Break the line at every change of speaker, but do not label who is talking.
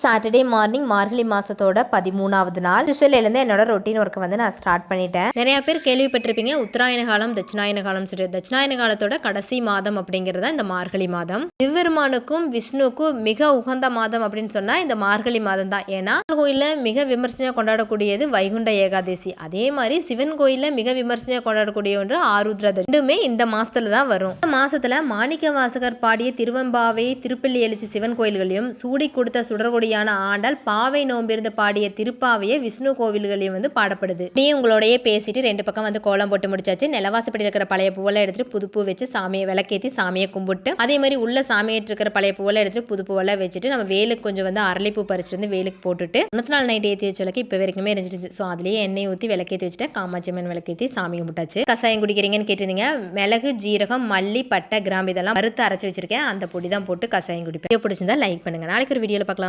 Saturday morning மார்கழி மாதத்தோட 13வது நாள் யூஸ்வல்லேருந்து என்னோட ரொட்டீன் ஒர்க்கை வந்து நான் ஸ்டார்ட் பண்ணிட்டேன். நிறைய பேர் கேள்விப்பட்டிருப்பீங்க உத்தராயண காலம் தட்சிணாயன காலம் சொல்லிட்டு. தட்சிணாயன காலத்தோட கடைசி மாதம் அப்படிங்கிறது இந்த மார்கழி மாதம். சிவபெருமானுக்கும் விஷ்ணுக்கும் மிக உகந்த மாதம் அப்படின்னு சொன்னால் இந்த மார்கழி மாதம் தான். ஏன்னா கோயிலில் மிக விமர்சனையாக கொண்டாடக்கூடியது வைகுண்ட ஏகாதசி. அதே மாதிரி சிவன் கோயிலில் மிக விமர்சனையாக கொண்டாடக்கூடிய ஒன்று ஆருத்ரா. ரெண்டுமே இந்த மாதத்துல தான் வரும். இந்த மாதத்தில் மாணிக்க வாசகர் பாடிய திருவெம்பாவை திருப்பள்ளி எழுச்சி சிவன் கோயில்களையும் சூடி கொடுத்த சுடர்கொடியான ஆண்டால் பாவை நோம்பிருந்து பாடிய திருப்பாவையை விஷ்ணு கோவில்களையும் வந்து பாடப்படுது. அப்படியே உங்களோடய பேசிட்டு 2 பக்கம் வந்து கோலம் போட்டு முடிச்சாச்சு. நிலவாசப்படி இருக்கிற பழைய பூவெல்லாம் எடுத்துட்டு புது பூ வச்சு சாமியை விளக்கேற்றி சாமியை கும்பிட்டு அதே மாதிரி உள்ள சாமியிட்டு இருக்கிற பழைய பூவெல்லாம் எடுத்துட்டு புது பூவெல்லாம் வச்சுட்டு நம்ம வேலுக்கு கொஞ்சம் வந்து அரளிப்பூ பறிச்சு வந்து வேலுக்கு போட்டுட்டு 3 நாள் நைட் ஏற்றி வச்ச விளக்கு இப்போ வரைக்குமே இருந்துச்சு. ஸோ அதுலேயே எண்ணெய் ஊற்றி விளக்கேற்றி வச்சுட்டு காமாட்சியம்மன் விளக்கேற்றி சாமி கும்பிட்டாச்சு. கசாயம் குடிக்கிறீங்கன்னு கேட்டிருந்தீங்க. மிளகு ஜீரகம் மல்லி பட்டை கிராம்பு இதெல்லாம் வறுத்து அரைச்சி வச்சிருக்கேன். அந்த பொடி தான் போட்டு கசாயம் குடிப்பேன். பிடிச்சிருந்தா லைக் பண்ணுங்க. நாளைக்கு ஒரு வீடியோவில் பார்க்கலாம்.